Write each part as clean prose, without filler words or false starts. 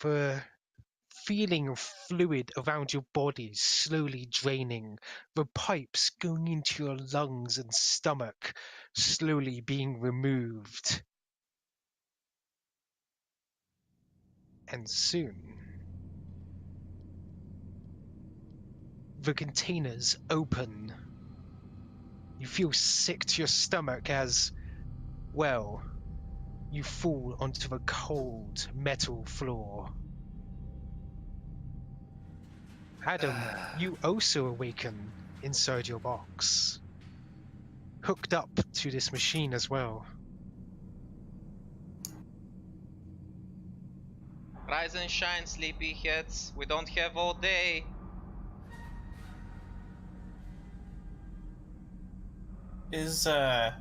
the feeling of fluid around your body slowly draining, the pipes going into your lungs and stomach slowly being removed. And soon, the containers open. You feel sick to your stomach as, well, you fall onto the cold metal floor. Adam, you also awaken inside your box, hooked up to this machine as well. Rise and shine, sleepyheads. We don't have all day. So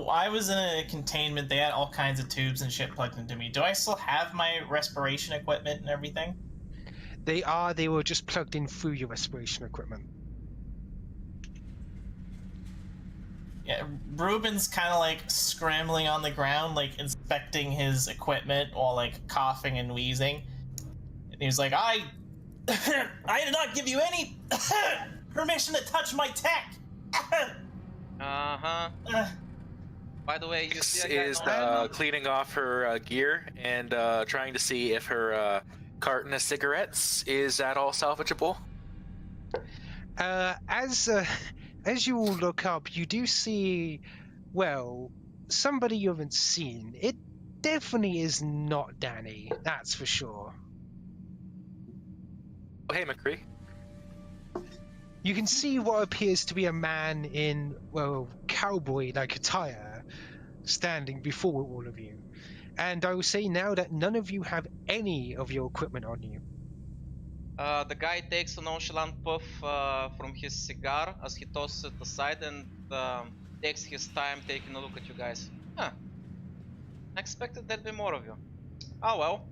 I was in a containment. They had all kinds of tubes and shit plugged into me. Do I still have my respiration equipment and everything? They were just plugged in through your respiration equipment. Yeah, Ruben's kind of like scrambling on the ground, like inspecting his equipment while like coughing and wheezing. And he was like, I did not give you any permission to touch my tech. By the way, you see is cleaning off her gear and trying to see if her carton of cigarettes is at all salvageable. As you all look up, you do see, well, somebody you haven't seen. It definitely is not Danny, that's for sure. Oh, hey, McCree. You can see what appears to be a man in, well, cowboy-like attire standing before all of you. And I will say now that none of you have any of your equipment on you. The guy takes a nonchalant puff from his cigar as he tosses it aside and takes his time taking a look at you guys. Huh. I expected there'd be more of you. Oh well.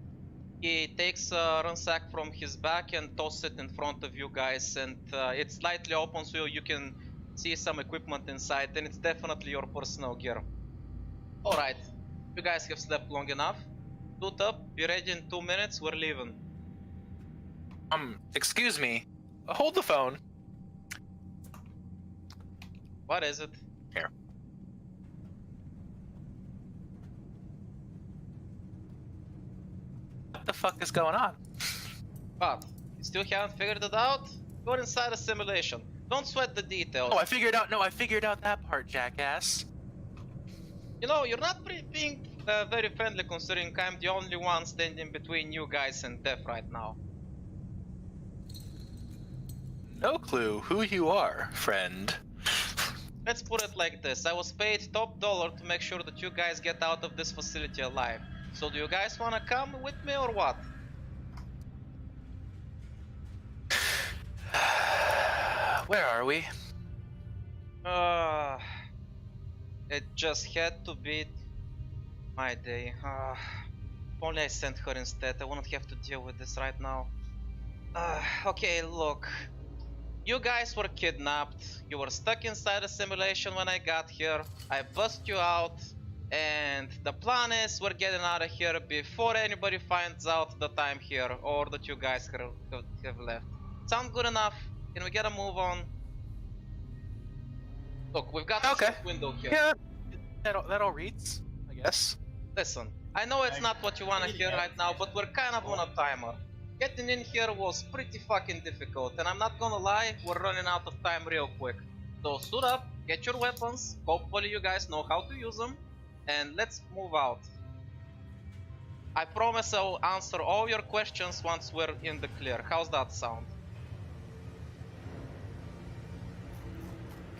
He takes a ransack from his back and tosses it in front of you guys, and it's slightly open so you can see some equipment inside, and it's definitely your personal gear. Alright, you guys have slept long enough. Suit up, be ready in 2 minutes, we're leaving. Excuse me. Hold the phone. What is it? Here. What the fuck is going on? What? You still haven't figured it out? You're inside a simulation. Don't sweat the details. Oh, I figured out that part, jackass. You know, you're not being very friendly considering I'm the only one standing between you guys and death right now. No clue who you are, friend. Let's put it like this. I was paid top dollar to make sure that you guys get out of this facility alive. So do you guys wanna come with me or what? Where are we? It just had to be my day. If only I sent her instead. I wouldn't have to deal with this right now. Okay, look. You guys were kidnapped. You were stuck inside a simulation when I got here. I bust you out. And the plan is we're getting out of here before anybody finds out that I'm here or that you guys have left. Sound good enough? Can we get a move on? Look, we've got a short window here. Yeah, that all reads, I guess. Listen, I know it's not what you wanna hear right now, but we're kind of on a timer. Getting in here was pretty fucking difficult, and I'm not gonna lie, we're running out of time real quick. So suit up, get your weapons, hopefully you guys know how to use them, and let's move out. I promise I'll answer all your questions once we're in the clear. How's that sound?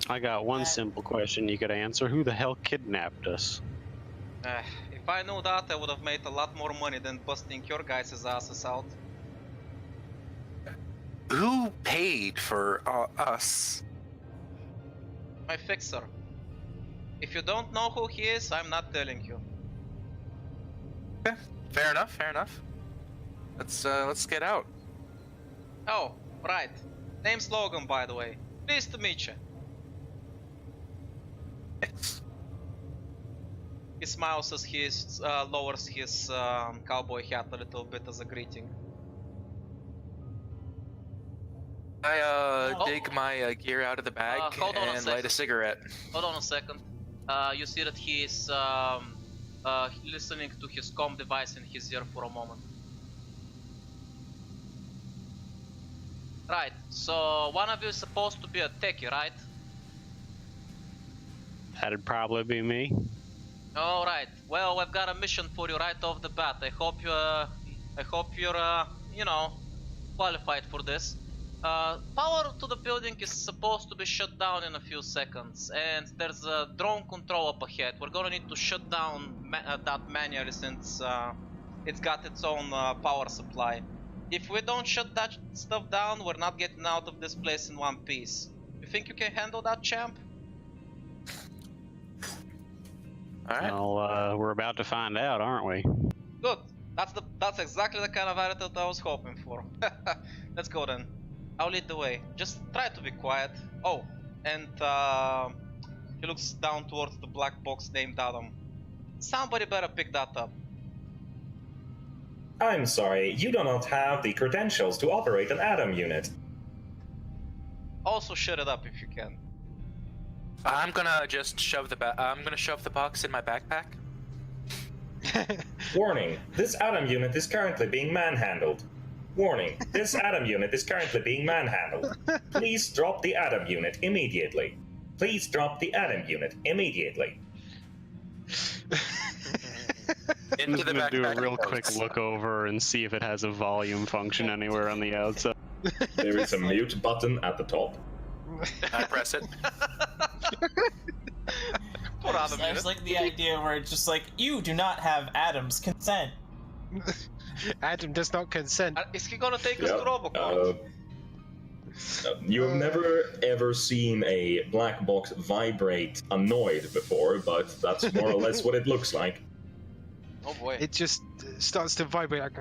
I got one simple question you could answer. Who the hell kidnapped us? If I knew that, I would have made a lot more money than busting your guys' asses out. Who paid for us? My fixer. If you don't know who he is, I'm not telling you. Okay, fair enough, fair enough. Let's get out. Oh, right. Name's Logan, by the way. Pleased to meet you. Thanks. He smiles as he lowers his cowboy hat a little bit as a greeting. I dig my gear out of the bag hold on a and light a second. cigarette. Hold on a second. You see that he is listening to his comm device in his ear for a moment. Right, so one of you is supposed to be a techie, right? That'd probably be me. Alright, well, I've got a mission for you right off the bat. I hope you're, you know, qualified for this. Power to the building is supposed to be shut down in a few seconds, and there's a drone control up ahead. We're gonna need to shut down that manually since it's got its own power supply. If we don't shut that stuff down, we're not getting out of this place in one piece. You think you can handle that, champ? Alright. Well, we're about to find out, aren't we? Good. That's exactly the kind of attitude I was hoping for. Let's go then. I'll lead the way. Just try to be quiet. Oh, and he looks down towards the black box named Adam. Somebody better pick that up. I'm sorry, you do not have the credentials to operate an Atom unit. Also shut it up if you can. I'm gonna just shove the box in my backpack. Warning, this Atom unit is currently being manhandled. Warning, this Atom unit is currently being manhandled. Please drop the Atom unit immediately. Please drop the Atom unit immediately. I'm Into just the gonna do a backpack real it quick goes. look over and see if it has a volume function anywhere on the outside. There is a mute button at the top. I press it. Poor I Adam just like the idea where it's just like, you do not have Adam's consent. Adam does not consent. Is he gonna take us to Yep, Robocop? You have never ever seen a black box vibrate annoyed before, but that's more or less what it looks like. Oh boy. It just starts to vibrate like.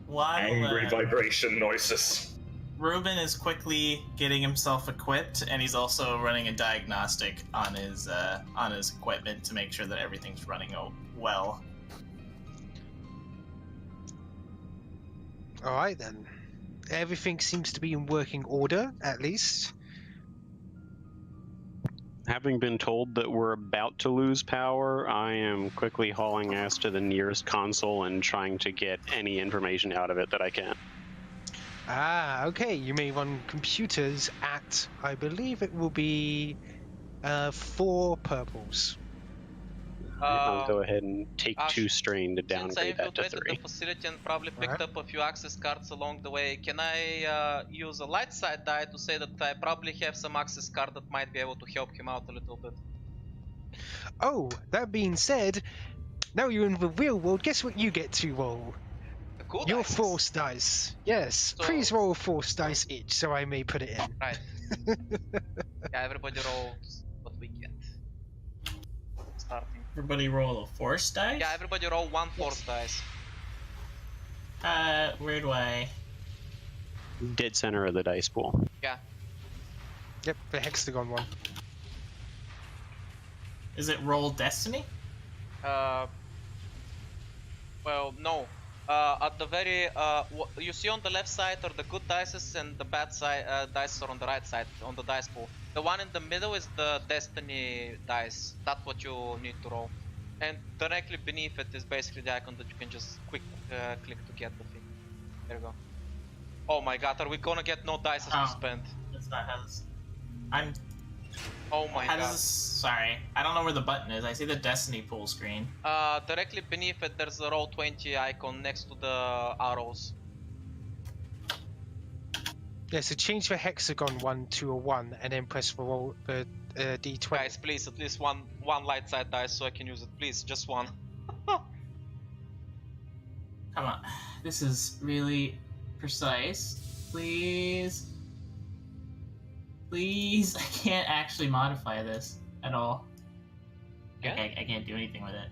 While Angry vibration noises. Ruben is quickly getting himself equipped, and he's also running a diagnostic on his equipment to make sure that everything's running well. All right then. Everything seems to be in working order, at least. Having been told that we're about to lose power, I am quickly hauling ass to the nearest console and trying to get any information out of it that I can. Ah, okay. You may run computers at, I believe it will be 4 purples. I'll go ahead and take Ash, 2 strain to Since I downgrade that to infiltrated 3. the facility and probably picked Alright. up a few access cards along the way, can I use a light side die to say that I probably have some access card that might be able to help him out a little bit? Oh, that being said, now you're in the real world, guess what you get to roll? The cool Your dice. force dice. Yes, So- please roll a force dice each so I may put it in. Right. Yeah, everybody rolls what we get. Starting. Everybody roll a force dice? Yeah, everybody roll 1 force dice. Where do I... Dead center of the dice pool. Yeah. Yep, the hexagon one. Is it roll destiny? Well, no. At the very, you see on the left side are the good dice and the bad side dice are on the right side on the dice pool. The one in the middle is the destiny dice. That's what you need to roll. And directly beneath it is basically the icon that you can just click to get the thing. There you go. Oh my god, are we gonna get no dice to spend? That's not how this... I'm... Oh my How god. does this... Sorry. I don't know where the button is. I see the destiny pool screen. Directly beneath it there's a roll 20 icon next to the arrows. Yeah, so change the hexagon one to a 1 and then press the roll the d20. Guys, please, at least one light side dice so I can use it. Please, just one. Come on. This is really precise. Please. Please. I can't actually modify this at all. Yeah? I can't do anything with it.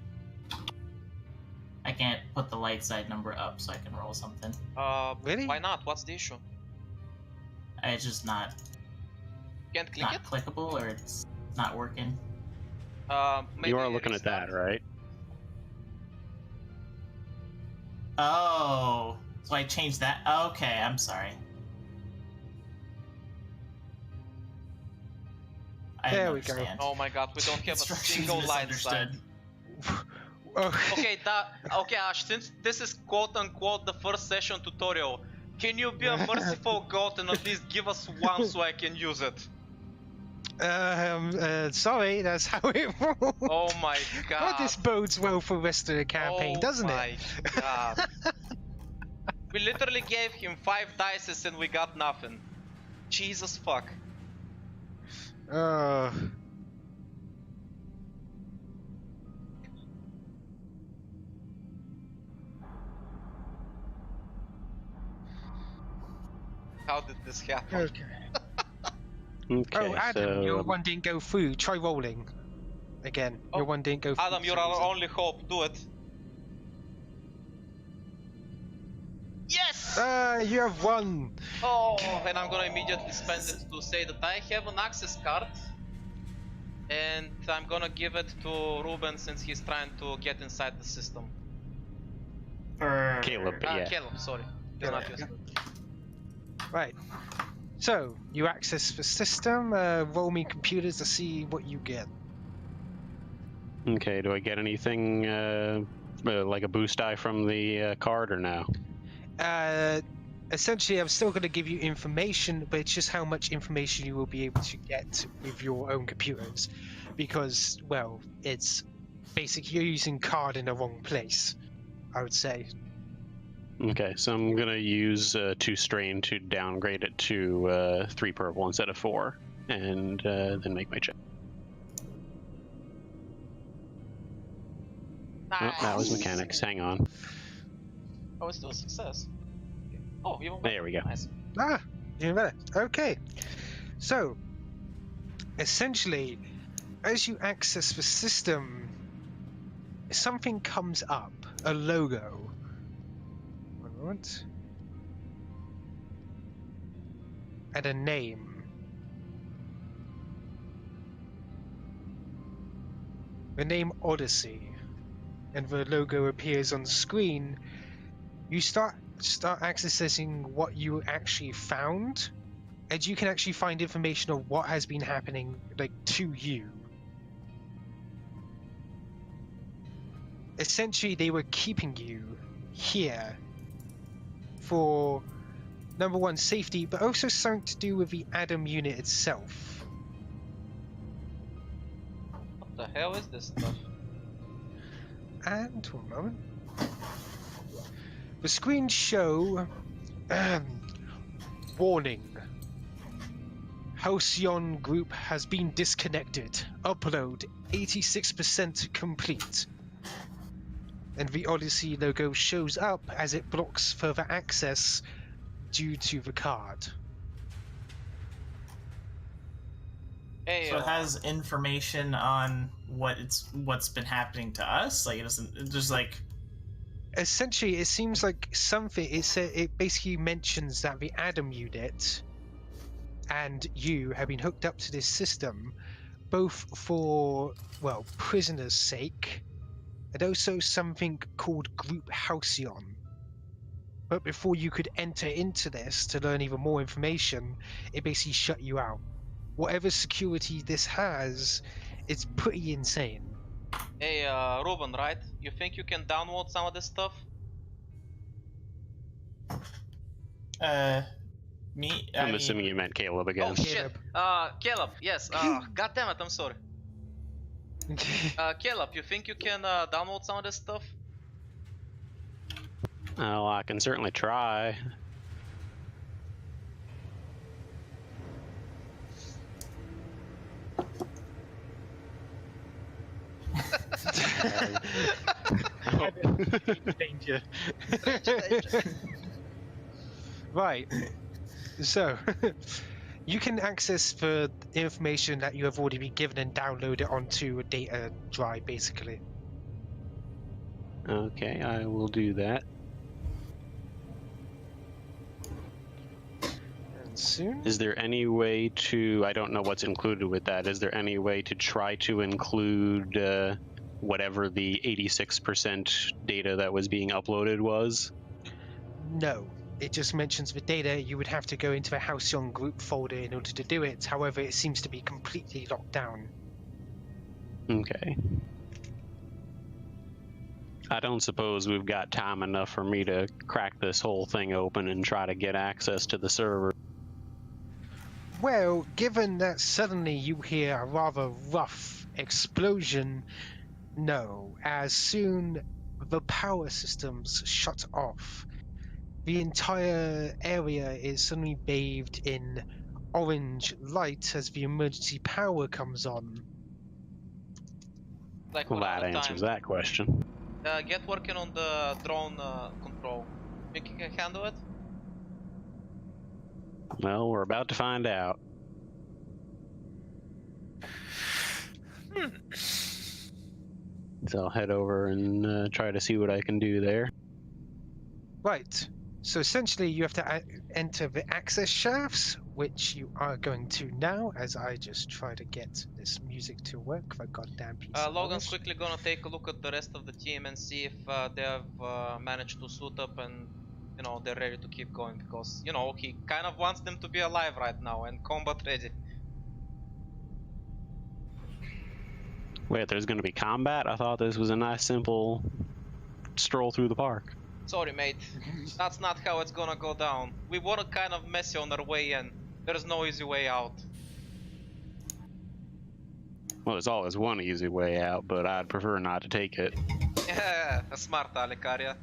I can't put the light side number up so I can roll something. Really? Why not? What's the issue? It's just not Can't click it? clickable, or it's not working. Maybe You are looking at restart. that, right? Oh, so I changed that. Okay, I'm sorry. I There didn't we go. understand. Oh my god, we don't have a Instructions single light side. misunderstood. Okay, Ash, since this is quote-unquote the first session tutorial, can you be a merciful god and at least give us one so I can use it? Sorry, that's how it rolls. Oh my god. But this bodes well for the rest of the campaign, doesn't Oh my it? god. We literally gave him 5 dices and we got nothing. Jesus fuck. How did this happen? Okay. Okay, Oh, Adam, so your one didn't go through. Try rolling. Again, Oh, your one didn't go through. Adam, you're our only hope. Do it. Yes! You have one. Oh, and I'm gonna immediately spend it to say that I have an access card. And I'm gonna give it to Ruben since he's trying to get inside the system. For Caleb, yeah. Caleb, sorry. You're not used to it. Right. So, you access the system, roll me computers to see what you get. Okay, do I get anything like a boost die from the card or no? Essentially, I'm still going to give you information, but it's just how much information you will be able to get with your own computers. Because, well, it's basically you're using card in the wrong place, I would say. Okay, so I'm gonna use 2 strain to downgrade it to 3 purple instead of 4, and then make my check. Oh, that was mechanics. Hang on. Oh, it's still a success. Oh, even There we go. Nice. Ah, even better. Okay. So, essentially, as you access the system, something comes up, a logo. One moment. And a name. The name Odyssey. And the logo appears on the screen. You start accessing what you actually found, and you can actually find information on what has been happening, like, to you. Essentially, they were keeping you here for, number one, safety, but also something to do with the Adam unit itself. What the hell is this stuff? And, one moment. The screens show, warning. Halcyon group has been disconnected. Upload 86% complete. And the Odyssey logo shows up as it blocks further access due to the card. Hey, So it has information on what's been happening to us. Like it doesn't. It's just like Essentially, it seems like something. It basically mentions that the Adam unit and you have been hooked up to this system, both for, well, prisoners' sake, and also something called Group Halcyon. But before you could enter into this to learn even more information, it basically shut you out. Whatever security this has, it's pretty insane. Hey, Ruben, right? You think you can download some of this stuff? me. I'm assuming you meant Caleb again. Oh shit. Caleb, yes. God damn it, I'm sorry. Caleb, you think you can download some of this stuff? Oh, I can certainly try. Danger. Right. So, you can access the information that you have already been given and download it onto a data drive, basically. Okay, I will do that. soon. Is there any way to, I don't know what's included with that, is there any way to try to include whatever the 86% data that was being uploaded was? No, it just mentions the data. You would have to go into the Halcyon group folder in order to do it. However, it seems to be completely locked down. Okay. I don't suppose we've got time enough for me to crack this whole thing open and try to get access to the server. Well, given that suddenly you hear a rather rough explosion, no. As soon the power systems shut off, the entire area is suddenly bathed in orange light as the emergency power comes on. Like Well, one that at a answers time. that question. Get working on the drone control. Think you can handle it? Well, we're about to find out. So I'll head over and try to see what I can do there. Right. So essentially you have to enter the access shafts, which you are going to now, as I just try to get this music to work. The goddamn piece of Logan's rubbish. quickly gonna take a look at the rest of the team and see if they have managed to suit up and, you know, they're ready to keep going, because, you know, he kind of wants them to be alive right now and combat ready. Wait, there's going to be combat? I thought this was a nice, simple stroll through the park. Sorry, mate. That's not how it's gonna go down. We were kind of messy on our way in. There's no easy way out. Well, there's always one easy way out, but I'd prefer not to take it. Yeah, smart, Alicaria.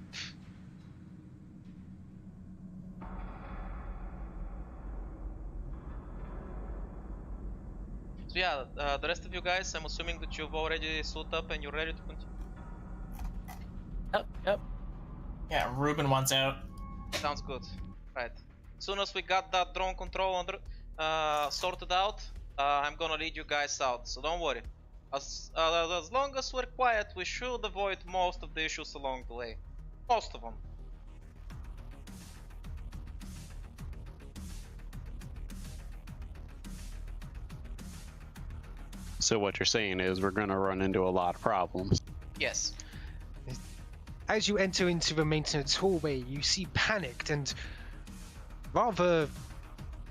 So yeah, the rest of you guys, I'm assuming that you've already suited up and you're ready to continue. Yep. Yeah, Ruben wants out. Sounds good. Right. As soon as we got that drone control under, sorted out, I'm gonna lead you guys out. So don't worry. As long as we're quiet, we should avoid most of the issues along the way. Most of them. So what you're saying is we're going to run into a lot of problems. Yes. As you enter into the maintenance hallway, you see panicked and rather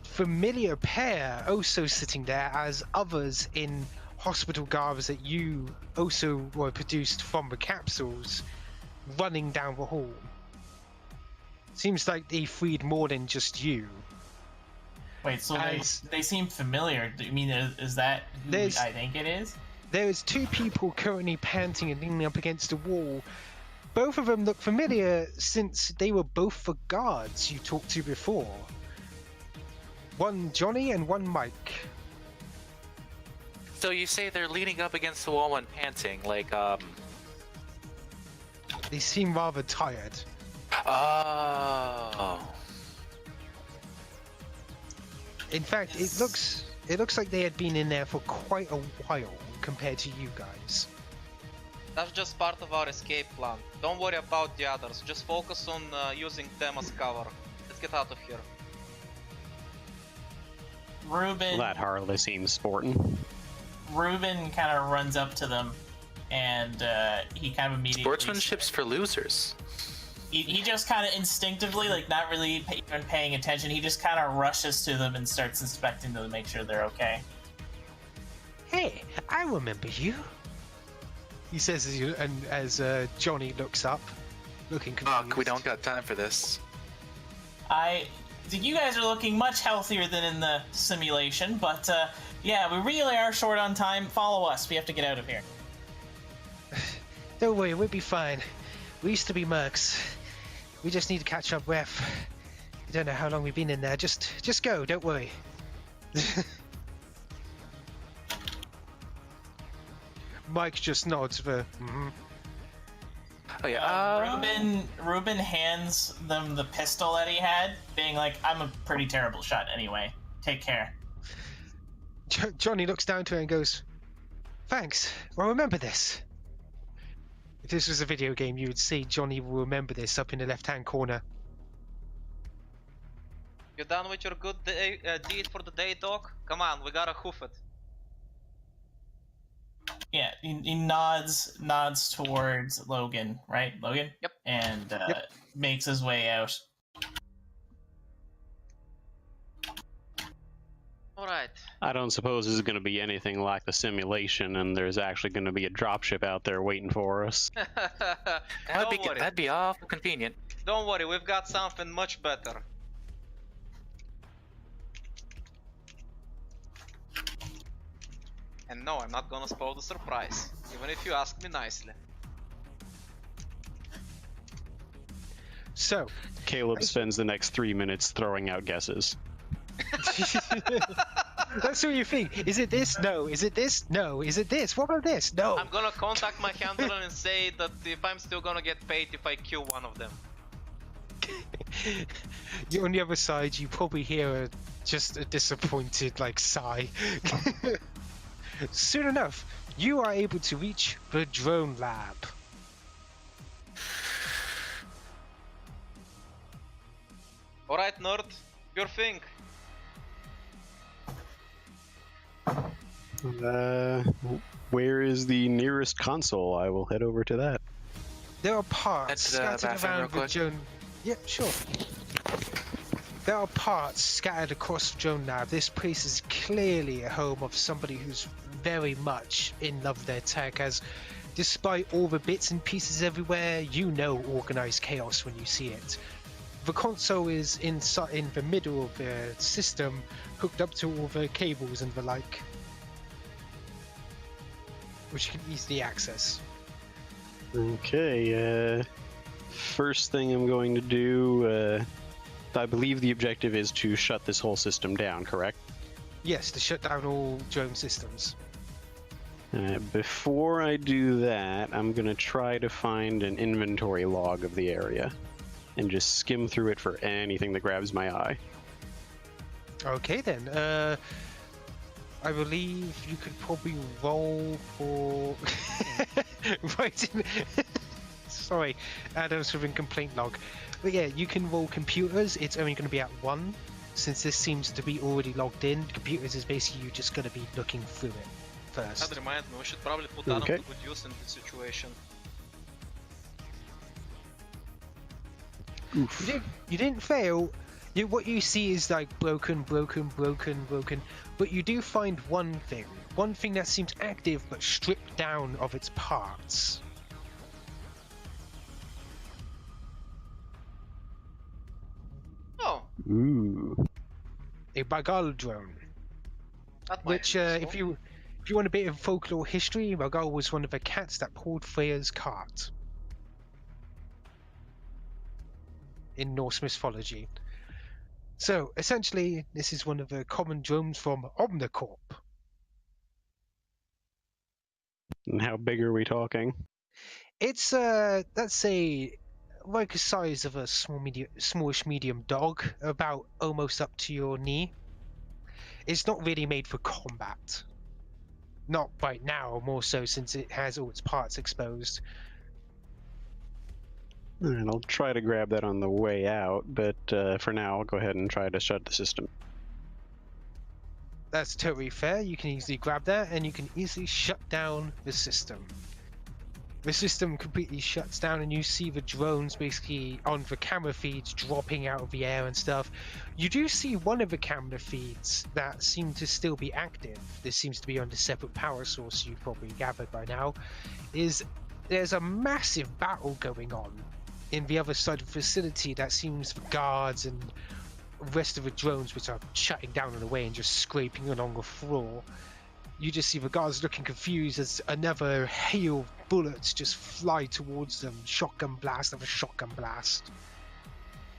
familiar pair also sitting there as others in hospital garbs that you also were produced from the capsules running down the hall. Seems like they freed more than just you. Wait, so As- they seem familiar. Do you mean is that who There's- I think it is? There is two people currently panting and leaning up against a wall. Both of them look familiar since they were both the guards you talked to before. One Johnny and one Mike. So you say they're leaning up against the wall and panting, like, They seem rather tired. Oh. In fact, it looks like they had been in there for quite a while compared to you guys. That's just part of our escape plan. Don't worry about the others. Just focus on using them as cover. Let's get out of here. Ruben. Well, that hardly seems sporting. Ruben kind of runs up to them, and he kind of immediately. Sportsmanship's for losers. He just kind of instinctively, like not really even paying attention, he just kind of rushes to them and starts inspecting them to make sure they're okay. Hey, I remember you. He says as Johnny looks up, looking confused. Fuck, we don't got time for this. I think you guys are looking much healthier than in the simulation, but yeah, we really are short on time. Follow us. We have to get out of here. Don't worry, we'll be fine. We used to be mercs. We just need to catch our breath. We don't know how long we've been in there. Just go, don't worry. Mike just nods for. Oh yeah. Ruben hands them the pistol that he had, being like, "I'm a pretty terrible shot anyway. Take care." Johnny looks down to her and goes, "Thanks. Well, remember this." If this was a video game, you would see Johnny will remember this up in the left-hand corner. You done with your good deed for the day, dog? Come on, we gotta hoof it. Yeah, he nods towards Logan, right? Logan? Yep. And makes his way out. Alright. I don't suppose this is going to be anything like the simulation, and there's actually going to be a dropship out there waiting for us. Don't worry. That'd be awful convenient. Don't worry, we've got something much better. And no, I'm not gonna spoil the surprise, even if you ask me nicely. So, Caleb spends the next 3 minutes throwing out guesses. that's what you think. Is it this? No. Is it this? No. Is it this? What about this? No. I'm gonna contact my handler and say that if I'm still gonna get paid if I kill one of them. You're on the other side, you probably hear just a disappointed sigh. Soon enough, you are able to reach the drone lab. Alright, nerd, your thing. Where is the nearest console? I will head over to that. There are parts Head to the scattered bathroom real around the quick. drone. Yeah, sure. There are parts scattered across the drone lab. This place is clearly a home of somebody who's very much in love with their tech, as despite all the bits and pieces everywhere, you know organized chaos when you see it. The console is in the middle of the system, hooked up to all the cables and the like, which you can easily access. Okay, first thing I'm going to do, I believe the objective is to shut this whole system down, correct? Yes, to shut down all drone systems. Before I do that, I'm going to try to find an inventory log of the area and just skim through it for anything that grabs my eye. Okay then, I believe you could probably roll for... Sorry, Adam's with a complaint log. But yeah, you can roll computers. It's only going to be at 1. Since this seems to be already logged in, computers is basically you just going to be looking through it first. That reminds me, we should probably put Adam Okay. to good use in this situation. Oof. You didn't fail. What you see is broken, but you do find one thing that seems active but stripped down of its parts. Oh, Ooh. A Bagal drone, that might which be if useful. you want a bit of folklore history, Bagal was one of the cats that pulled Freya's cart in Norse mythology. So essentially, this is one of the common drones from Omnicorp. And how big are we talking? It's let's say like the size of a smallish medium dog, about almost up to your knee. It's not really made for combat. Not right now, more so since it has all its parts exposed. And I'll try to grab that on the way out, but for now I'll go ahead and try to shut the system. That's totally fair. You can easily grab that and you can easily shut down the system. The system completely shuts down and you see the drones basically on the camera feeds dropping out of the air and stuff. You do see one of the camera feeds that seem to still be active. This seems to be on a separate power source, you've probably gathered by now. There's a massive battle going on in the other side of the facility that seems the guards and the rest of the drones which are shutting down on the way and just scraping along the floor. You just see the guards looking confused as another hail of bullets just fly towards them. Shotgun blast after shotgun blast.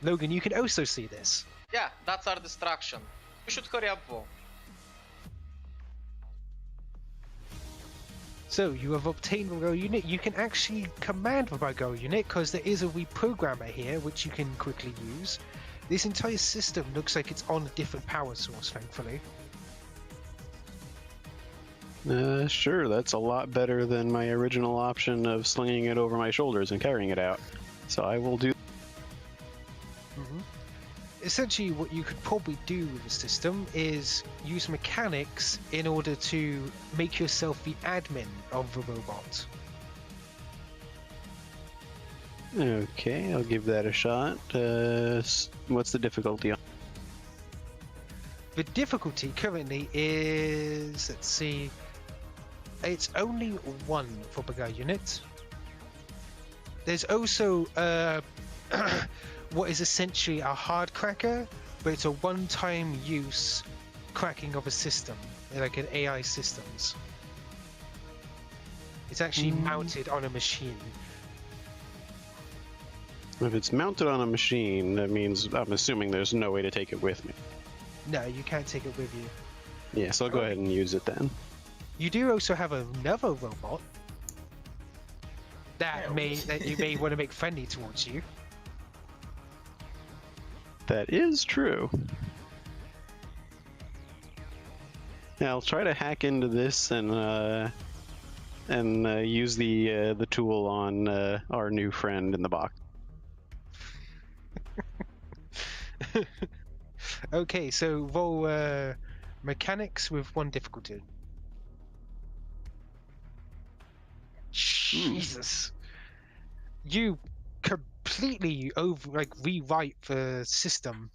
Logan, you can also see this. Yeah, that's our distraction. We should hurry up, though. So you have obtained the Virgo unit. You can actually command the Virgo unit because there is a reprogrammer here which you can quickly use. This entire system looks like it's on a different power source, thankfully. Sure, that's a lot better than my original option of slinging it over my shoulders and carrying it out. So I will do. essentially what you could probably do with the system is use mechanics in order to make yourself the admin of the robot. Okay, I'll give that a shot. What's the difficulty on? The difficulty currently is, let's see, it's only 1 for bigger unit. There's also what is essentially a hard cracker, but it's a one-time use cracking of a system, like an AI systems. It's actually mounted on a machine. If it's mounted on a machine, that means I'm assuming there's no way to take it with me. No, you can't take it with you. Yeah, so I'll go ahead and use it then. You do also have another robot that you may want to make friendly towards you. That is true. Yeah, I'll try to hack into this and use the tool on our new friend in the box. Okay, so roll mechanics with 1 difficulty. Jesus, you completely rewrite the system.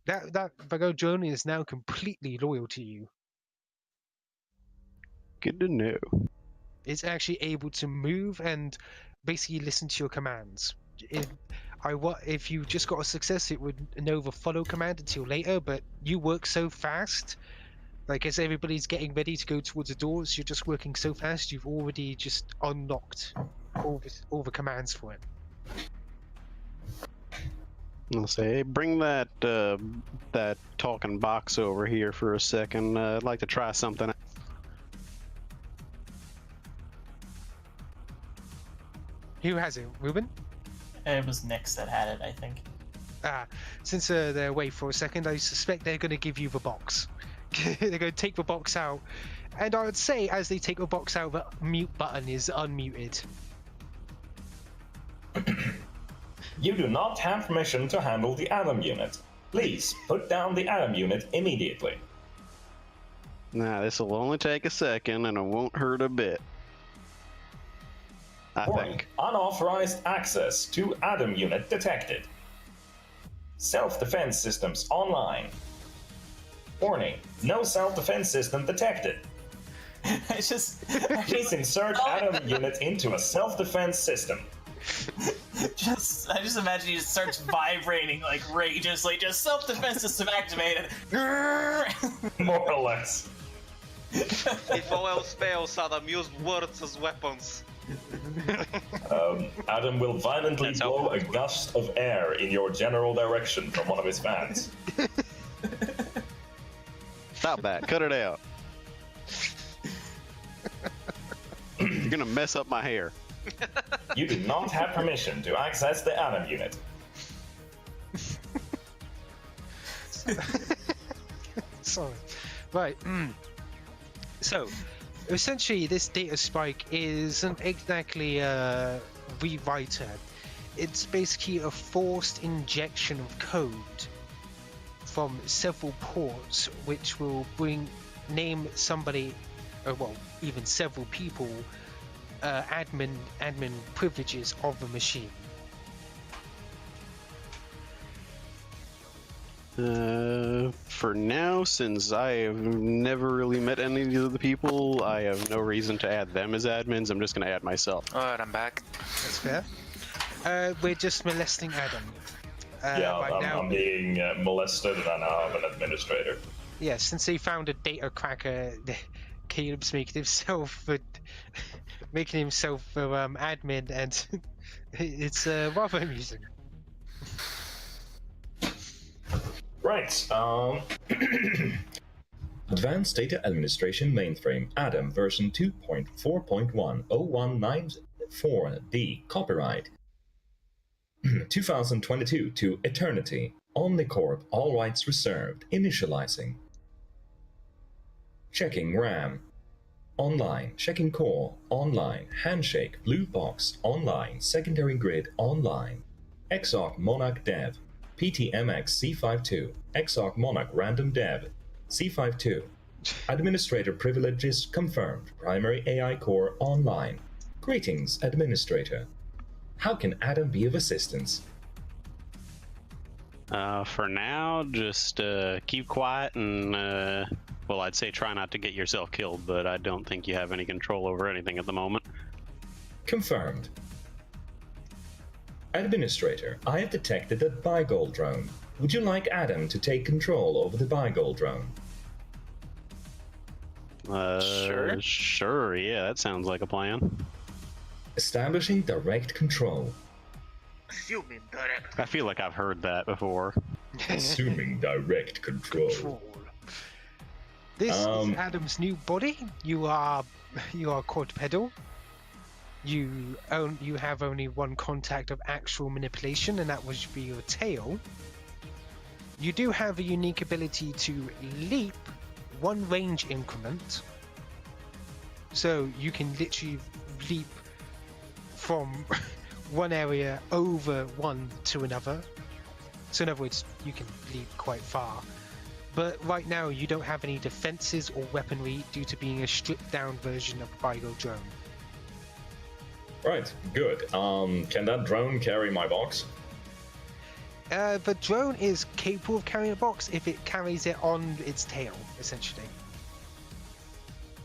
that Bagojoni is now completely loyal to you. Good to know. It's actually able to move and basically listen to your commands. If you just got a success, it would know the follow command until later, but you work so fast, like as everybody's getting ready to go towards the doors, you're just working so fast, you've already just unlocked all the commands for it. I'll say, hey, bring that talking box over here for a second. I'd like to try something. Who has it? Ruben? It was Nyx that had it, I think. Since they're away for a second, I suspect they're going to give you the box. They're going to take the box out, and I would say as they take the box out, the mute button is unmuted. You do not have permission to handle the Atom unit. Please put down the Atom unit immediately. Nah, this will only take a second, and it won't hurt a bit. I Warning, think. unauthorized access to Atom unit detected. Self-defense systems online. Warning, no self-defense system detected. Please insert Atom unit into a self-defense system. I just imagine he just starts vibrating like rageously, just self-defense system activated. More or less. If all else fails, Adam used words as weapons. Adam will violently blow a gust of air in your general direction from one of his fans. Stop that. Cut it out. You're gonna mess up my hair. You do not have permission to access the Atom unit. Sorry. Right. So, essentially, this data spike isn't exactly a rewriter. It's basically a forced injection of code from several ports, which will name somebody, or well, even several people, admin privileges of the machine. For now, since I have never really met any of the people, I have no reason to add them as admins. I'm just going to add myself. Alright, I'm back. That's fair. We're just molesting Adam. I'm being molested and I now have an administrator. Yeah, since they found a data cracker, Caleb's making himself admin, and it's rather amusing. Right, Advanced Data Administration Mainframe, Adam, version 2.4.1, 0194D, copyright 2022 to Eternity, Omnicorp, all rights reserved, initializing. Checking RAM, online, checking core, online, handshake, blue box, online, secondary grid, online, Exarch Monarch Dev, PTMX C52, Exarch Monarch Random Dev, C52. Administrator privileges confirmed. Primary AI core online. Greetings, Administrator. How can Adam be of assistance? For now, just keep quiet and, well, I'd say try not to get yourself killed, but I don't think you have any control over anything at the moment. Confirmed. Administrator, I have detected a Bigol drone. Would you like Adam to take control over the Bigol drone? Sure, yeah, that sounds like a plan. Establishing direct control. Assuming direct. I feel like I've heard that before. Assuming direct control. This is Adam's new body. You are quadrupedal. You have only one contact of actual manipulation, and that would be your tail. You do have a unique ability to leap one range increment, so you can literally leap from one area over one to another. So in other words, you can leap quite far. But right now you don't have any defenses or weaponry due to being a stripped down version of the Bigol drone. Right, good. Can that drone carry my box? The drone is capable of carrying a box if it carries it on its tail, essentially.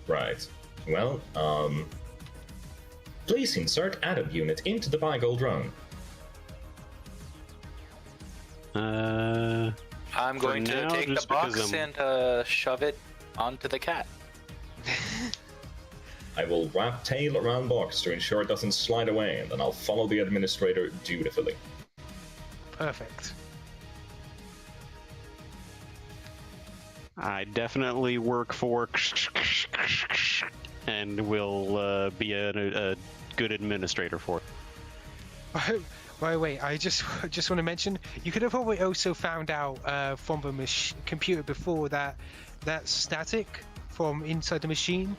Right. Well, please insert Adam unit into the Bigol drone. I'm going to take the box and shove it onto the cat. I will wrap tail around box to ensure it doesn't slide away, and then I'll follow the administrator dutifully. Perfect. I definitely work for and will be a good administrator for it. By the way, I just want to mention, you could have probably also found out from the computer before that static from inside the machine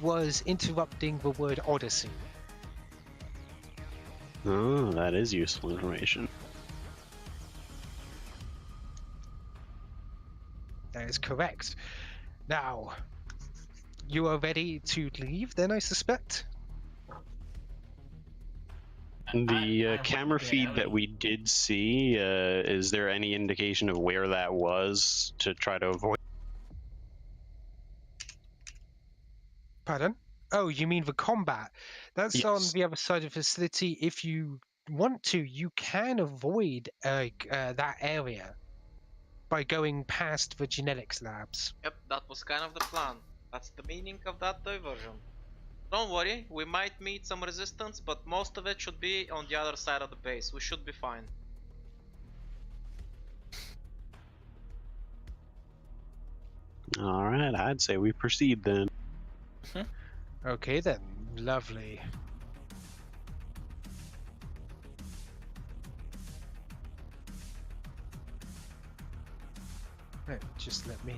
was interrupting the word Odyssey. Oh, that is useful information. That is correct. Now, you are ready to leave then, I suspect? And the camera feed that we did see, is there any indication of where that was to try to avoid? Pardon? Oh, you mean the combat? That's on Yes. the other side of the facility. If you want to, you can avoid that area by going past the genetics labs. Yep, that was kind of the plan. That's the meaning of that diversion. Don't worry, we might meet some resistance, but most of it should be on the other side of the base. We should be fine. All right, I'd say we proceed then. Okay then, lovely. Right, just let me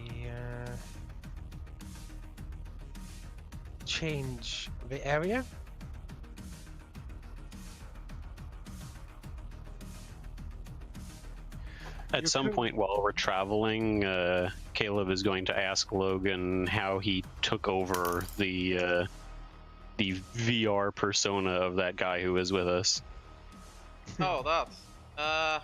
change the area. At some point while we're traveling, Caleb is going to ask Logan how he took over the VR persona of that guy who was with us. Oh, that.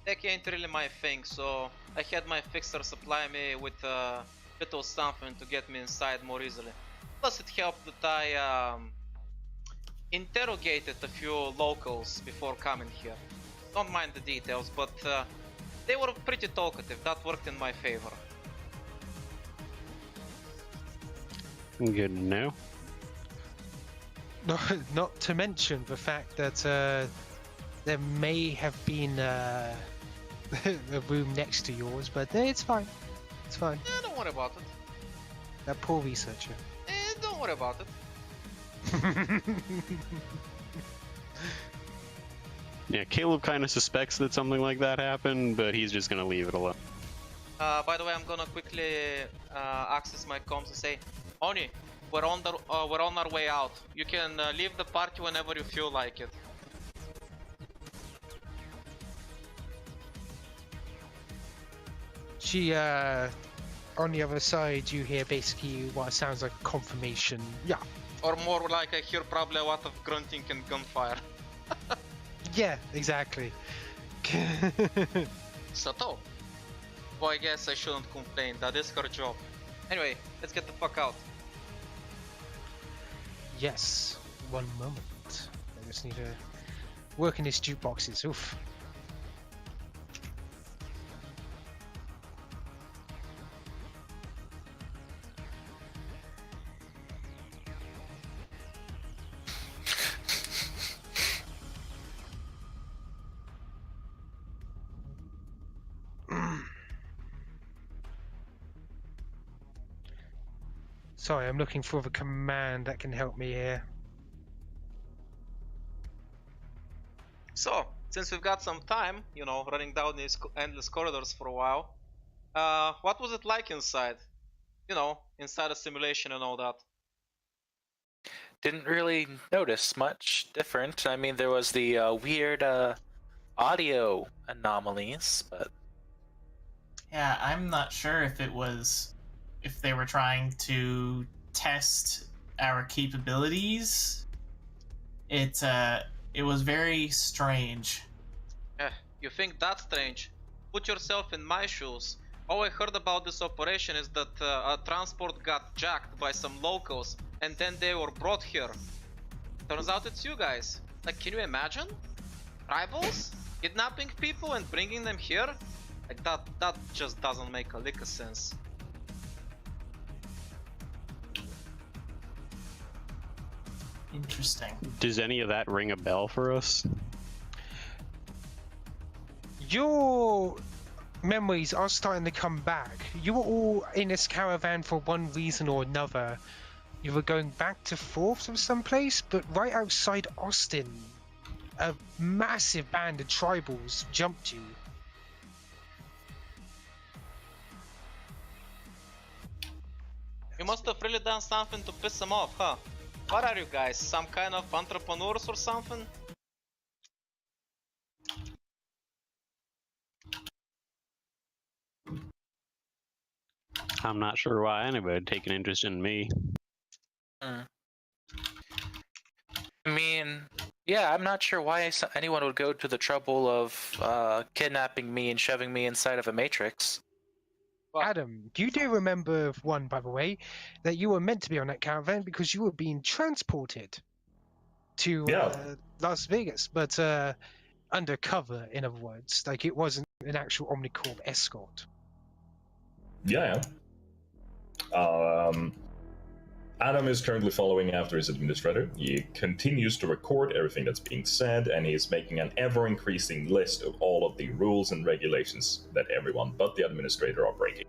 Tech ain't really my thing, so I had my fixer supply me with a little something to get me inside more easily. Plus it helped that I interrogated a few locals before coming here. Don't mind the details, but they were pretty talkative. That worked in my favor. Good to know. Not to mention the fact that there may have been a room next to yours, but it's fine. It's fine. Eh, don't worry about it. That poor researcher. Don't worry about it. Yeah, Caleb kind of suspects that something like that happened, but he's just gonna leave it alone. By the way, I'm gonna quickly access my comms and say, Oni, we're on our way out. You can leave the party whenever you feel like it. She, on the other side, you hear basically what sounds like a confirmation. Yeah. Or more like I hear probably a lot of grunting and gunfire. Yeah, exactly. Sato. Well, I guess I shouldn't complain. That is her job. Anyway, let's get the fuck out. Yes. One moment. I just need to work in these jukeboxes. Oof. Sorry, I'm looking for the command that can help me here. So, since we've got some time, you know, running down these endless corridors for a while, what was it like inside? You know, inside a simulation and all that. Didn't really notice much different. I mean, there was the weird audio anomalies, but Yeah, I'm not sure if they were trying to test our capabilities. It was very strange. You think that's strange? Put yourself in my shoes. All I heard about this operation is that a transport got jacked by some locals and then they were brought here. Turns out it's you guys. Like, can you imagine? Rivals? Kidnapping people and bringing them here? Like, that just doesn't make a lick of sense. Interesting. Does any of that ring a bell for us? Your memories are starting to come back. You were all in this caravan for one reason or another. You were going back to forth from someplace, but right outside Austin, a massive band of tribals jumped you. You must have really done something to piss them off, huh? What are you guys, some kind of entrepreneurs or something? I'm not sure why anybody would take an interest in me. I mean, yeah, I'm not sure why anyone would go to the trouble of kidnapping me and shoving me inside of a matrix. Adam, you do remember one, by the way, that you were meant to be on that caravan because you were being transported to Las Vegas, but undercover, in other words. Like, it wasn't an actual Omnicorp escort. Yeah. Adam is currently following after his administrator. He continues to record everything that's being said, and he is making an ever-increasing list of all of the rules and regulations that everyone but the administrator are breaking.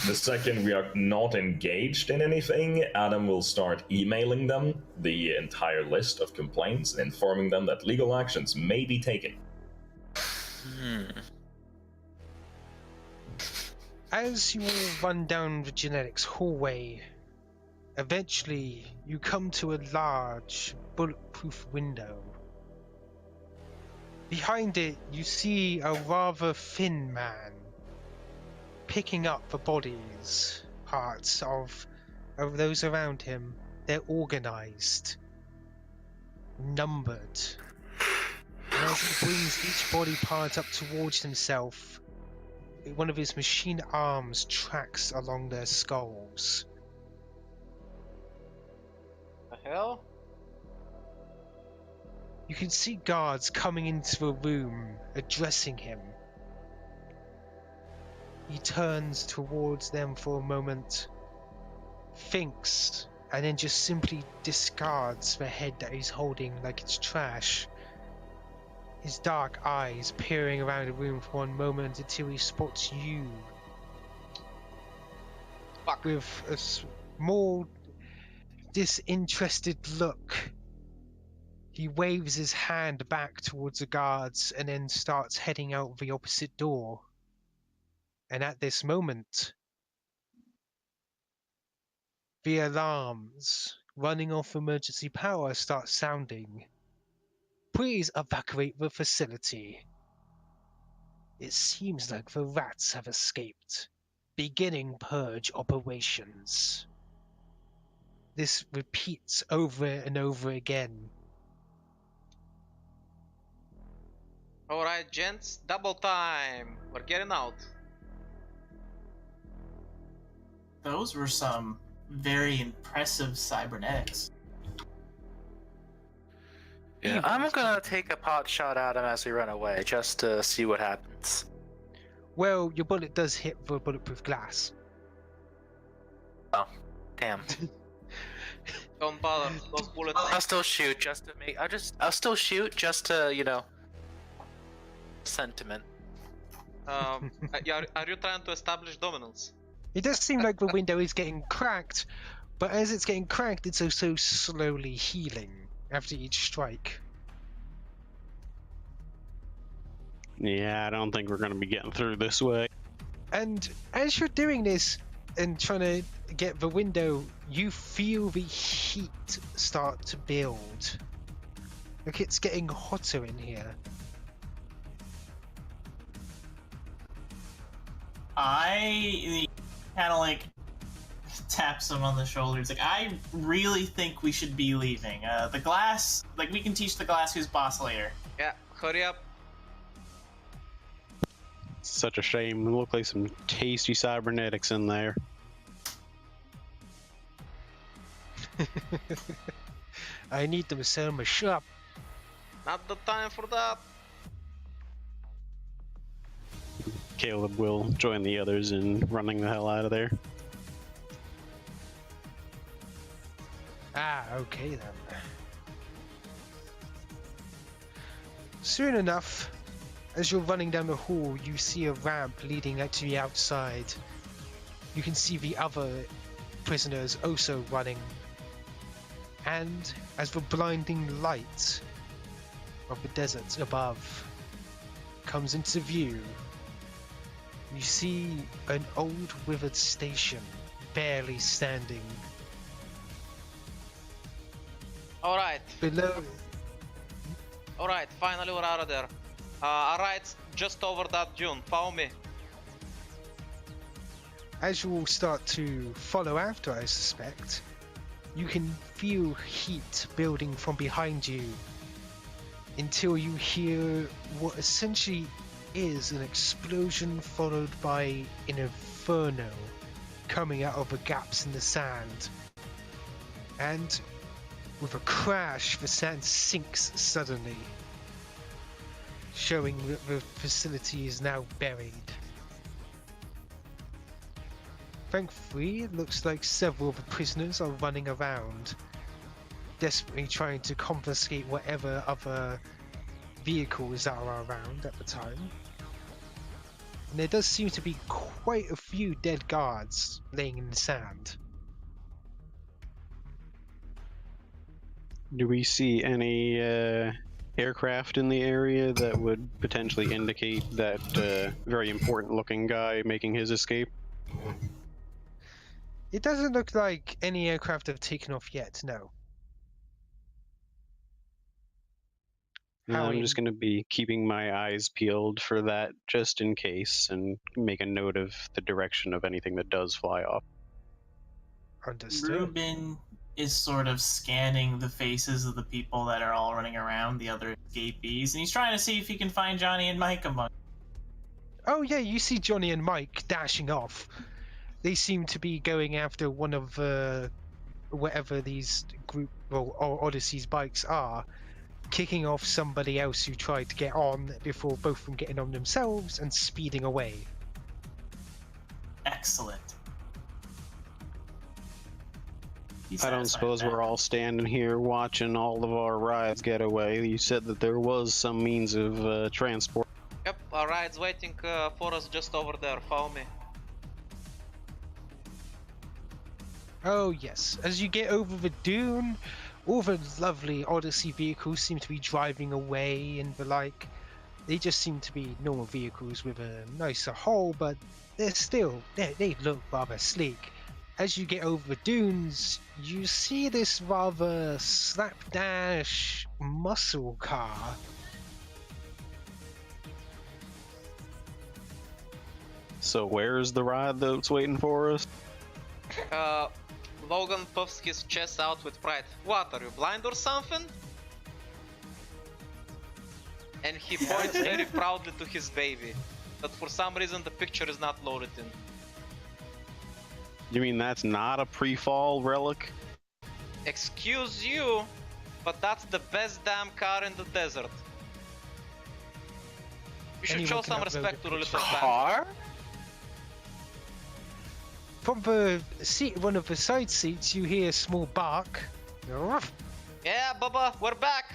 The second we are not engaged in anything, Adam will start emailing them the entire list of complaints and informing them that legal actions may be taken. As you all run down the genetics hallway, eventually you come to a large, bulletproof window. Behind it, you see a rather thin man picking up the bodies, parts of those around him. They're organized, numbered. And as he brings each body part up towards himself, one of his machine arms tracks along their skulls. The hell? You can see guards coming into the room, addressing him. He turns towards them for a moment, thinks, and then just simply discards the head that he's holding like it's trash. His dark eyes peering around the room for one moment until he spots you. Fuck. With a small, disinterested look, he waves his hand back towards the guards and then starts heading out the opposite door. And at this moment, the alarms running off emergency power start sounding. Please evacuate the facility. It seems like the rats have escaped, beginning purge operations. This repeats over and over again. Alright, gents, double time. We're getting out. Those were some very impressive cybernetics. Yeah, I'm gonna take a pot shot at him as we run away, just to see what happens. Well, your bullet does hit the bulletproof glass. Oh, damn. Don't bother. Those bullets. I'll still shoot just to make. I'll still shoot just to, you know, sentiment. Are you trying to establish dominance? It does seem like the window is getting cracked, but as it's getting cracked, it's also slowly healing after each strike. Yeah, I don't think we're going to be getting through this way. And as you're doing this and trying to get the window, you feel the heat start to build. Like it's getting hotter in here. I kind of like taps him on the shoulders. Like, I really think we should be leaving. The glass, like, we can teach the glass who's boss later. Yeah, hurry up. Such a shame. It looked like some tasty cybernetics in there. I need them so much up. Not the time for that. Caleb will join the others in running the hell out of there. Ah, okay then. Soon enough, as you're running down the hall, you see a ramp leading out to the outside. You can see the other prisoners also running. And as the blinding light of the desert above comes into view, you see an old withered station barely standing. Alright. Below, Alright, finally we're out of there. Alright, just over that dune. Follow me. as you all start to follow after, I suspect, you can feel heat building from behind you until you hear what essentially is an explosion followed by an inferno coming out of the gaps in the sand. And with a crash, the sand sinks suddenly, showing that the facility is now buried. Thankfully, it looks like several of the prisoners are running around, desperately trying to confiscate whatever other vehicles that are around at the time. And there does seem to be quite a few dead guards laying in the sand. Do we see any aircraft in the area that would potentially indicate that very important looking guy making his escape? It doesn't look like any aircraft have taken off yet, no. No, I'm just going to be keeping my eyes peeled for that just in case and make a note of the direction of anything that does fly off. Understood. Ruben is sort of scanning the faces of the people that are all running around, the other escapees, and he's trying to see if he can find Johnny and Mike among. Oh yeah, you see Johnny and Mike dashing off. They seem to be going after one of whatever these group or Odyssey's bikes are, kicking off somebody else who tried to get on before both of them getting on themselves and speeding away. Excellent. I don't suppose we're all standing here watching all of our rides get away. You said that there was some means of transport. Yep, our ride's waiting for us just over there. Follow me. Oh yes, as you get over the dune, all the lovely Odyssey vehicles seem to be driving away and the like. They just seem to be normal vehicles with a nicer hull, but they're still, they look rather sleek. As you get over the dunes, you see this rather slapdash muscle car. So where's the ride that's waiting for us? Logan puffs his chest out with pride. What, are you blind or something? And he points very proudly to his baby. But for some reason the picture is not loaded in. You mean that's not a pre-fall relic? Excuse you, but that's the best damn car in the desert. You should Anyone show can some upload respect a to the little band. Car? From the seat, one of the side seats, you hear a small bark. Yeah, Bubba, we're back!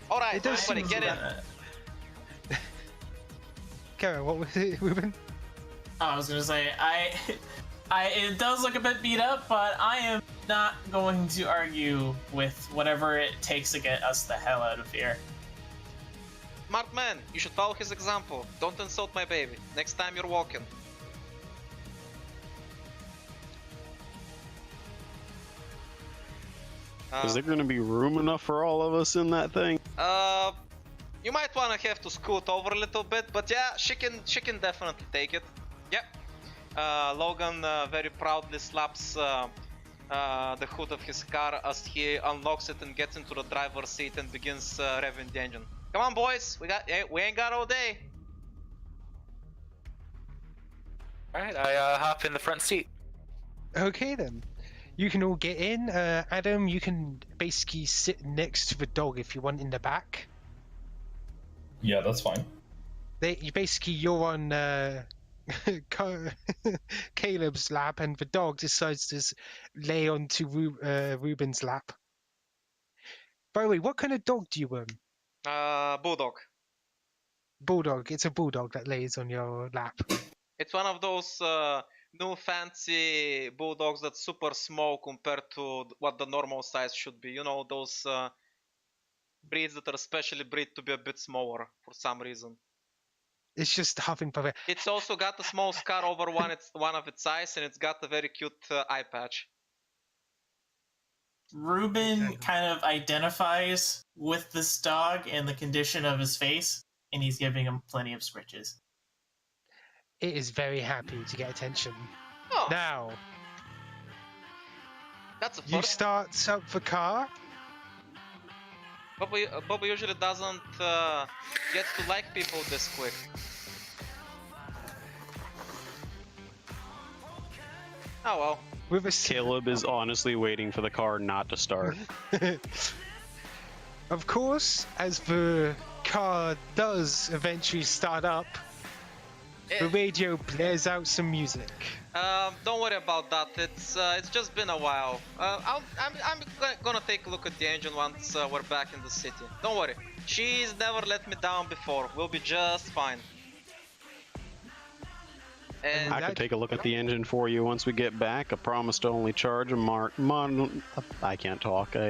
Alright, It does everybody, seem get in. Karen, what was it, Ruben? I was gonna say, it does look a bit beat up, but I am not going to argue with whatever it takes to get us the hell out of here. Smart man, you should follow his example. Don't insult my baby. Next time you're walking. Is there going to be room enough for all of us in that thing? You might wanna have to scoot over a little bit, but yeah, she can definitely take it. Yep. Logan very proudly slaps the hood of his car as he unlocks it and gets into the driver's seat and begins revving the engine. Come on, boys, we ain't got all day. Alright, I hop in the front seat. Okay then. You can all get in. Adam, you can basically sit next to the dog if you want in the back. Yeah, that's fine. You're on Caleb's lap, and the dog decides to lay onto Ruben's lap. By the way, what kind of dog do you own? Bulldog. Bulldog. It's a bulldog that lays on your lap. It's one of those new fancy bulldogs that's super small compared to what the normal size should be. You know, those breeds that are specially bred to be a bit smaller for some reason. It's just huffing puffing. It's also got a small scar over one of its eyes, and it's got a very cute eye patch. Ruben kind of identifies with this dog and the condition of his face, and he's giving him plenty of scritches. It is very happy to get attention. Oh, Now, that's a you first. start up the car. Bubba usually doesn't get to like people this quick. Oh well. With a Caleb is honestly waiting for the car not to start. Of course, as the car does eventually start up, the radio blares out some music. Don't worry about that. It's just been a while. I'm gonna take a look at the engine once we're back in the city. Don't worry. She's never let me down before. We'll be just fine. And I can take a look at the engine for you once we get back. I promise to only charge a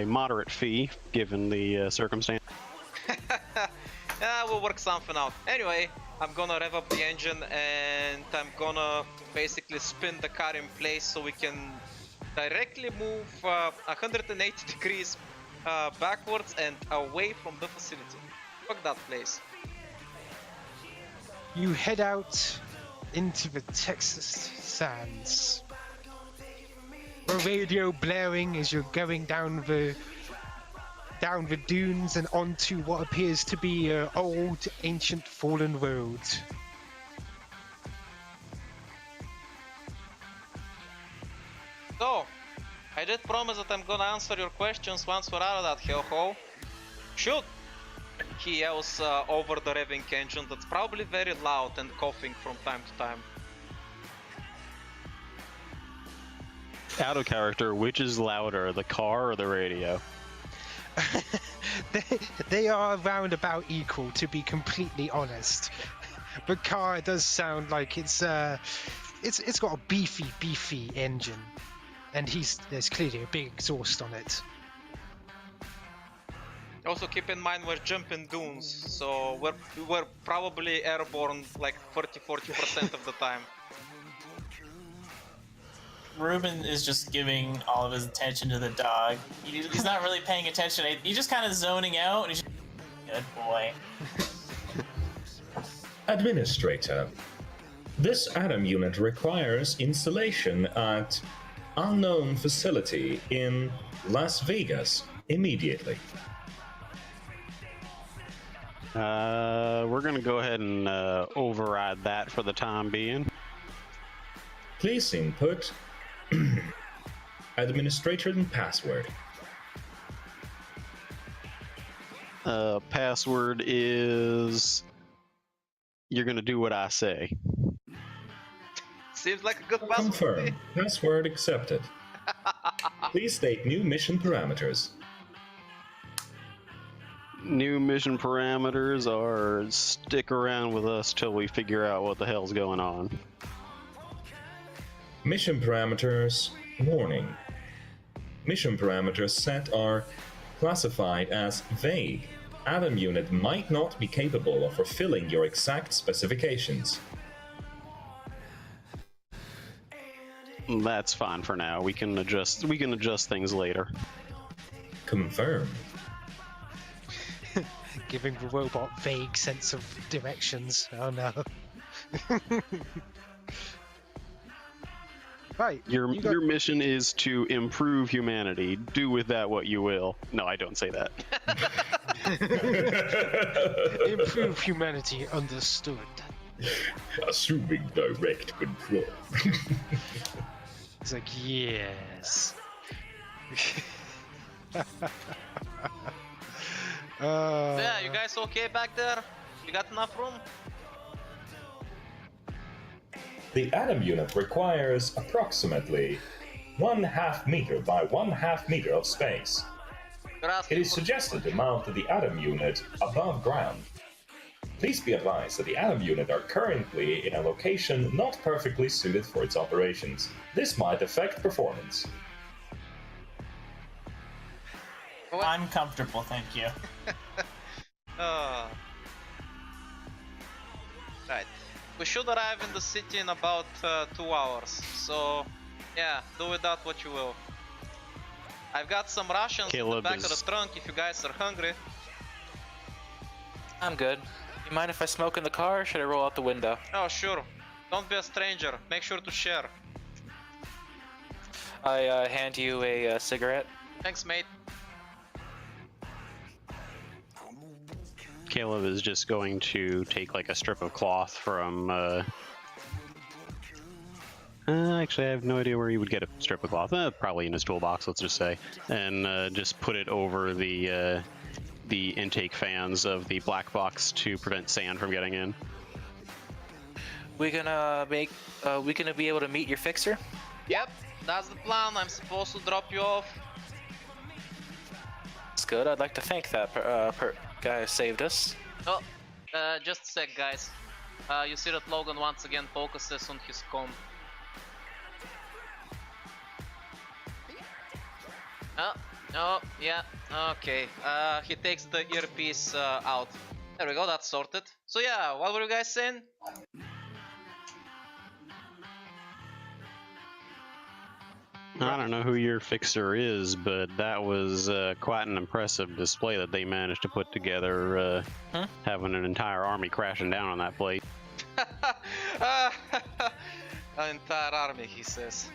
moderate fee, given the circumstance. yeah, we'll work something out. Anyway, I'm gonna rev up the engine and I'm gonna basically spin the car in place so we can directly move 180 degrees backwards and away from the facility. Fuck that place. You head out into the Texas sands. The radio blaring as you're going down the dunes and onto what appears to be an old, ancient, fallen road. So, I did promise that I'm gonna answer your questions once we're out of that hellhole. Shoot! He yells over the revving engine that's probably very loud and coughing from time to time. Out of character, which is louder, the car or the radio? They are around about equal, to be completely honest. The car does sound like it's got a beefy engine, and there's clearly a big exhaust on it. Also keep in mind we're jumping dunes, so we're probably airborne like 40% of the time. Ruben is just giving all of his attention to the dog. He's not really paying attention. He's just kind of zoning out, and he's just, good boy. Administrator, this Atom unit requires installation at unknown facility in Las Vegas immediately. We're gonna go ahead and override that for the time being. Please input administrator and password. Password is... You're gonna do what I say. Seems like a good password. Confirm. Password accepted. Please state new mission parameters. New mission parameters are stick around with us till we figure out what the hell's going on. Mission parameters. Warning. Mission parameters set are classified as vague. Atom unit might not be capable of fulfilling your exact specifications. That's fine for now. We can adjust things later. Confirm. Giving the robot vague sense of directions. Oh no. Right. Your mission is to improve humanity. Do with that what you will. No, I don't say that. Improve humanity, understood. Assuming direct control. It's like, yes. Yeah, you guys okay back there? You got enough room? The Atom unit requires approximately 1/2 meter by 1/2 meter of space. It is suggested to mount the Atom unit above ground. Please be advised that the Atom unit are currently in a location not perfectly suited for its operations. This might affect performance. I'm comfortable, thank you. Right. We should arrive in the city in about 2 hours. So, yeah, do with that what you will. I've got some rations in the back of the trunk if you guys are hungry. I'm good. You mind if I smoke in the car, or should I roll out the window? Oh, sure. Don't be a stranger. Make sure to share. I hand you a cigarette. Thanks, mate. Caleb is just going to take like a strip of cloth from actually I have no idea where he would get a strip of cloth. Probably in his toolbox, let's just say, and just put it over the intake fans of the black box to prevent sand from getting in. We gonna be able to meet your fixer? Yep, that's the plan. I'm supposed to drop you off. That's good. I'd like to thank that guy who saved us. Oh, just a sec, guys. You see that Logan once again focuses on his comb. Oh, yeah, okay. He takes the earpiece out. There we go, that's sorted. So yeah, what were you guys saying? I don't know who your fixer is, but that was quite an impressive display that they managed to put together, having an entire army crashing down on that place. An entire army, he says.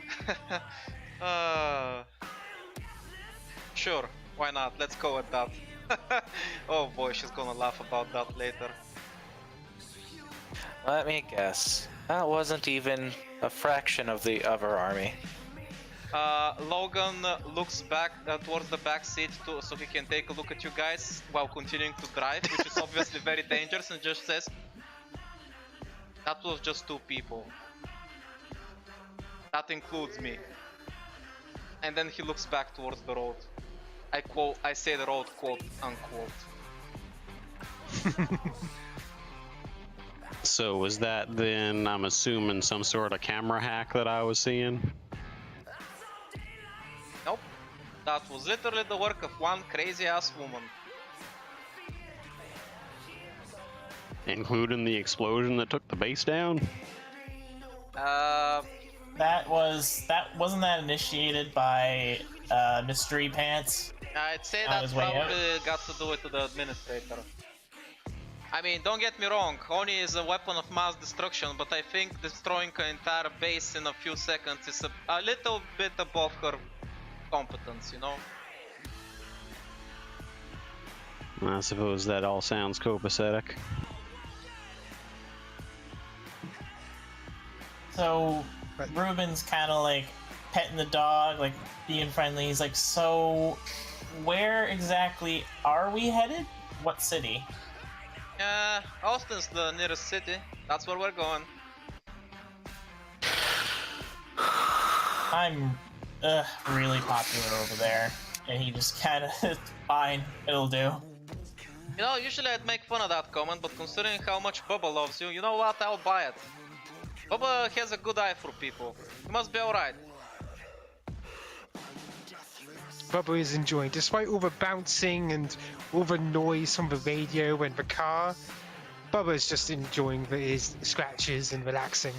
Sure, why not? Let's go with that. Oh boy, she's gonna laugh about that later. Let me guess. That wasn't even a fraction of our army. Logan looks back towards the back seat so he can take a look at you guys while continuing to drive, which is obviously very dangerous, and just says, "That was just 2 people. That includes me." And then he looks back towards the road. I say the road, quote unquote. So was that then, I'm assuming, some sort of camera hack that I was seeing? Nope. That was literally the work of one crazy ass woman. Including the explosion that took the base down? Wasn't that initiated by Mystery Pants? I'd say that probably got to do it to the administrator. I mean, don't get me wrong, Oni is a weapon of mass destruction, but I think destroying an entire base in a few seconds is a little bit above her competence, you know? I suppose that all sounds copacetic. So Right. Ruben's kind of like petting the dog, like being friendly. He's like, so where exactly are we headed? What city? Austin's the nearest city. That's where we're going. I'm really popular over there. And he just kind of, fine, it'll do. You know, usually I'd make fun of that comment, but considering how much Bubba loves you, you know what? I'll buy it. Bubba has a good eye for people. He must be alright. Bubba is enjoying, despite all the bouncing and all the noise from the radio and the car. Bubba's just enjoying his scratches and relaxing.